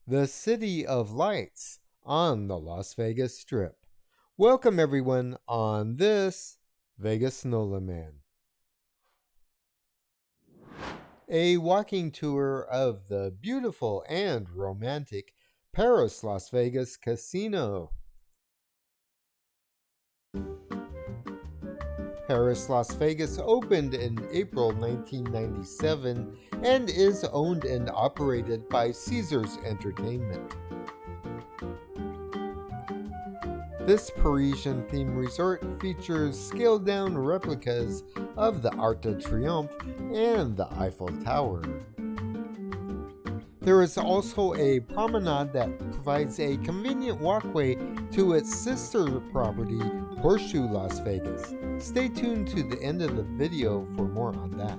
the City of Lights on the Las Vegas Strip. Welcome everyone on this Vegas NOLA Man. A walking tour of the beautiful and romantic Paris Las Vegas Casino. Paris Las Vegas opened in April 1997 and is owned and operated by Caesars Entertainment. This Parisian-themed resort features scaled-down replicas of the Arc de Triomphe and the Eiffel Tower. There is also a promenade that provides a convenient walkway to its sister property, Horseshoe Las Vegas. Stay tuned to the end of the video for more on that.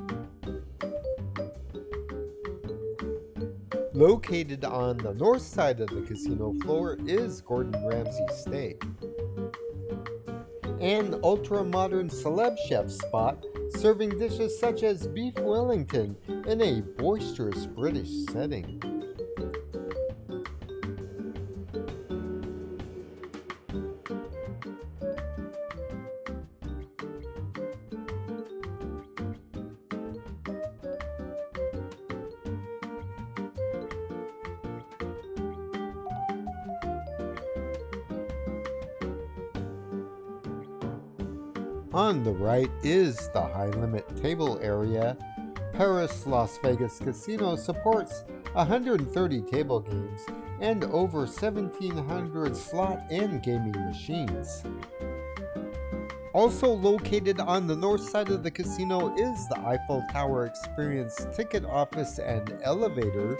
Located on the north side of the casino floor is Gordon Ramsay Steak, an ultra-modern celeb chef spot serving dishes such as beef Wellington in a boisterous British setting. On the right is the high-limit table area. Paris Las Vegas Casino supports 130 table games and over 1,700 slot and gaming machines. Also located on the north side of the casino is the Eiffel Tower Experience ticket office and elevator,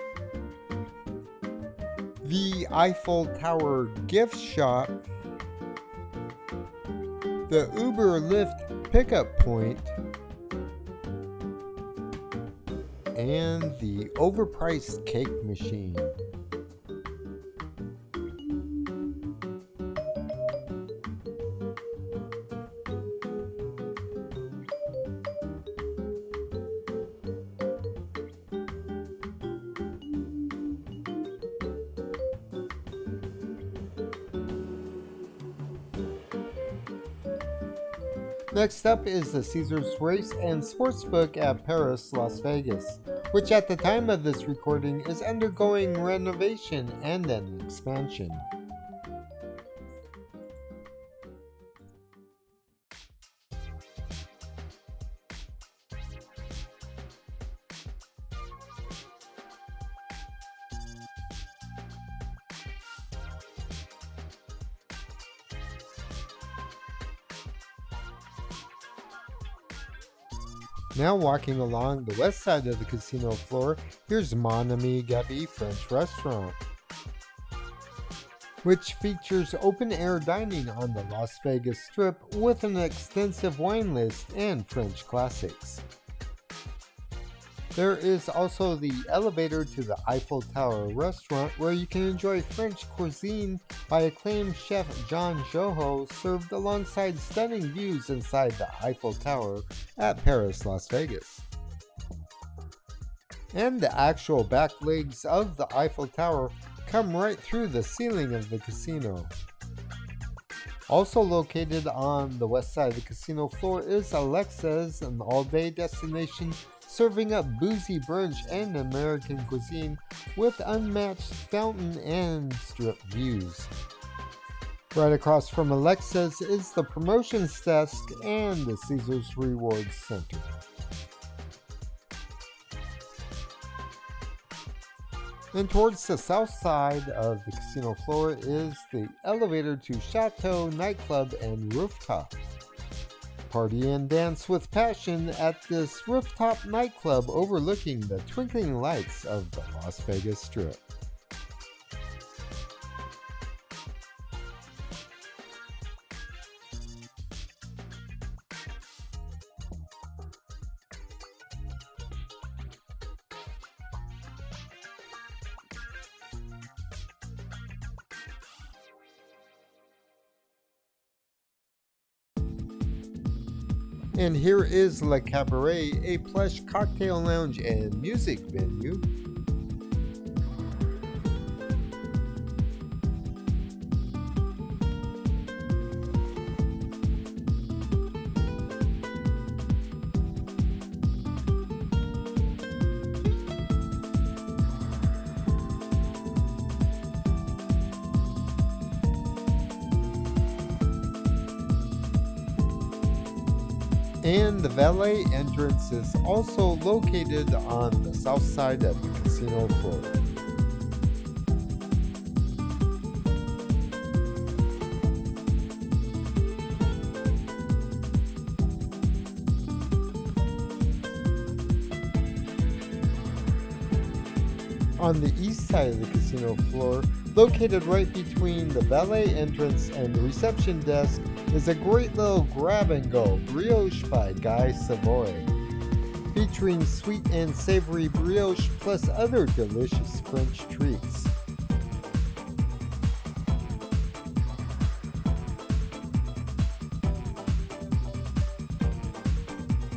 the Eiffel Tower gift shop, the Uber Lyft pickup point, and the overpriced cake machine. Next up is the Caesars Race and Sportsbook at Paris Las Vegas, which at the time of this recording is undergoing renovation and an expansion. Now walking along the west side of the casino floor, here's Mon Ami Gabi French Restaurant, which features open-air dining on the Las Vegas Strip with an extensive wine list and French classics. There is also the elevator to the Eiffel Tower restaurant, where you can enjoy French cuisine by acclaimed chef Jean Joho, served alongside stunning views inside the Eiffel Tower at Paris Las Vegas. And the actual back legs of the Eiffel Tower come right through the ceiling of the casino. Also located on the west side of the casino floor is Alexa's, an all-day destination serving up boozy brunch and American cuisine with unmatched fountain and strip views. Right across from Alexa's is the promotions desk and the Caesars Rewards Center. And towards the south side of the casino floor is the elevator to Chateau Nightclub and Rooftop. Party and dance with passion at this rooftop nightclub overlooking the twinkling lights of the Las Vegas Strip. And here is Le Cabaret, a plush cocktail lounge and music venue. And the valet entrance is also located on the south side of the casino floor. On the east side of the casino floor, located right between the valet entrance and the reception desk, is a great little grab-and-go brioche by Guy Savoy, featuring sweet and savory brioche plus other delicious French treats.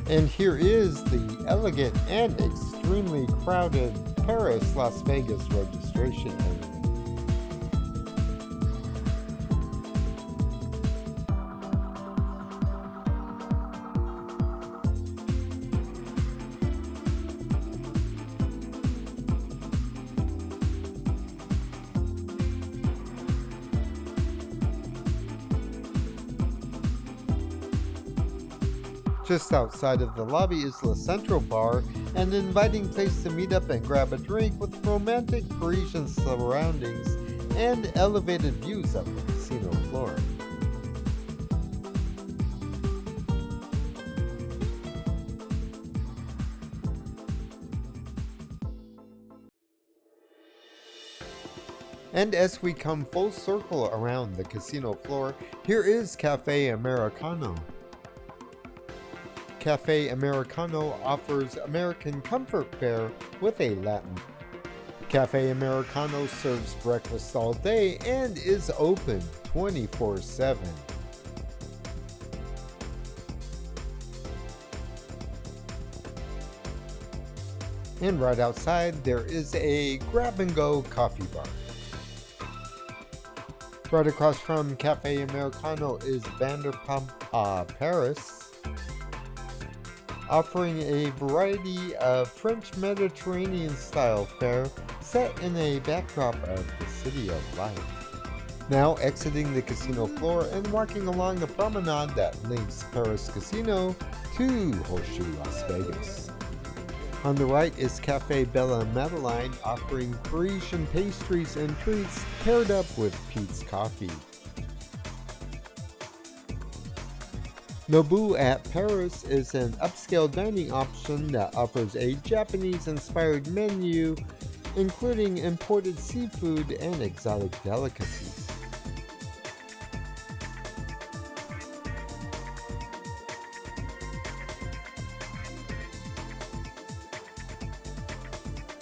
And here is the elegant and extremely crowded Paris Las Vegas registration area. Just outside of the lobby is La Central Bar, an inviting place to meet up and grab a drink with romantic Parisian surroundings and elevated views of the casino floor. And as we come full circle around the casino floor, here is Cafe Americano. Cafe Americano offers American comfort fare with a Latin. Cafe Americano serves breakfast all day and is open 24/7. And right outside there is a grab-and-go coffee bar. Right across from Cafe Americano is Vanderpump Paris, offering a variety of French Mediterranean style fare set in a backdrop of the City of Light. Now exiting the casino floor and walking along the promenade that links Paris Casino to Horseshoe Las Vegas. On the right is Cafe Bella Madeleine, offering Parisian pastries and treats paired up with Peet's Coffee. Nobu at Paris is an upscale dining option that offers a Japanese-inspired menu, including imported seafood and exotic delicacies.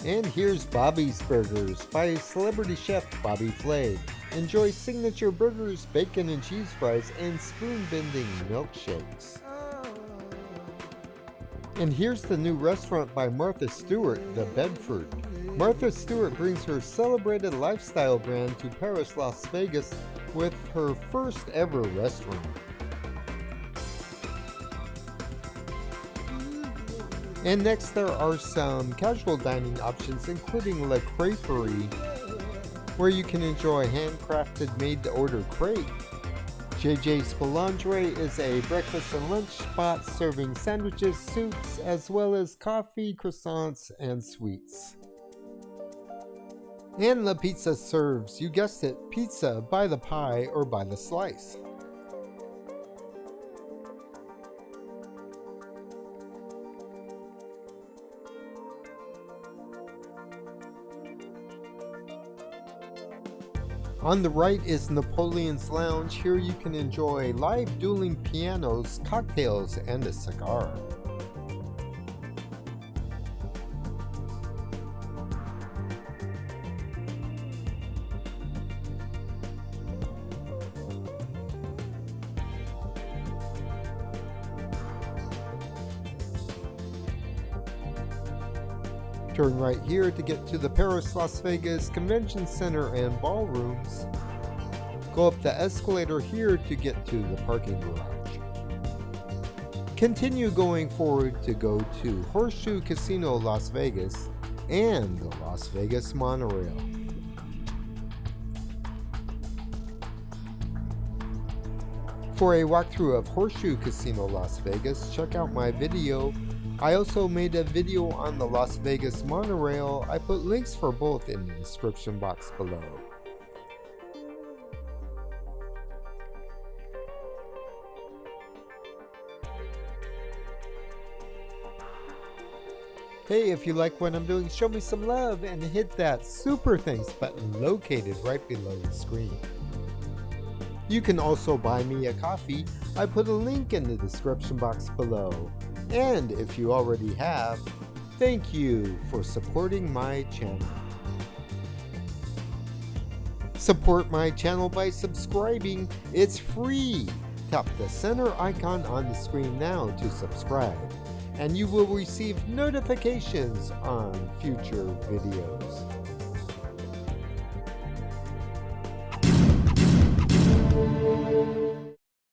And here's Bobby's Burgers by celebrity chef Bobby Flay. Enjoy signature burgers, bacon and cheese fries, and spoon-bending milkshakes. And here's the new restaurant by Martha Stewart, The Bedford. Martha Stewart brings her celebrated lifestyle brand to Paris, Las Vegas with her first ever restaurant. And next there are some casual dining options, including La Crêperie, where you can enjoy handcrafted made-to-order crepe. JJ's Boulangerie is a breakfast and lunch spot serving sandwiches, soups, as well as coffee, croissants, and sweets. And La Pizza serves, you guessed it, pizza by the pie or by the slice. On the right is Napoleon's Lounge. Here you can enjoy live dueling pianos, cocktails, and a cigar. Turn right here to get to the Paris Las Vegas Convention Center and ballrooms. Go up the escalator here to get to the parking garage. Continue going forward to go to Horseshoe Casino Las Vegas and the Las Vegas Monorail. For a walkthrough of Horseshoe Casino Las Vegas, check out my video. I also made a video on the Las Vegas monorail. I put links for both in the description box below. Hey, if you like what I'm doing, show me some love and hit that super thanks button located right below the screen. You can also buy me a coffee. I put a link in the description box below. And if you already have, thank you for supporting my channel. Support my channel by subscribing. It's free. Tap the center icon on the screen now to subscribe, and you will receive notifications on future videos.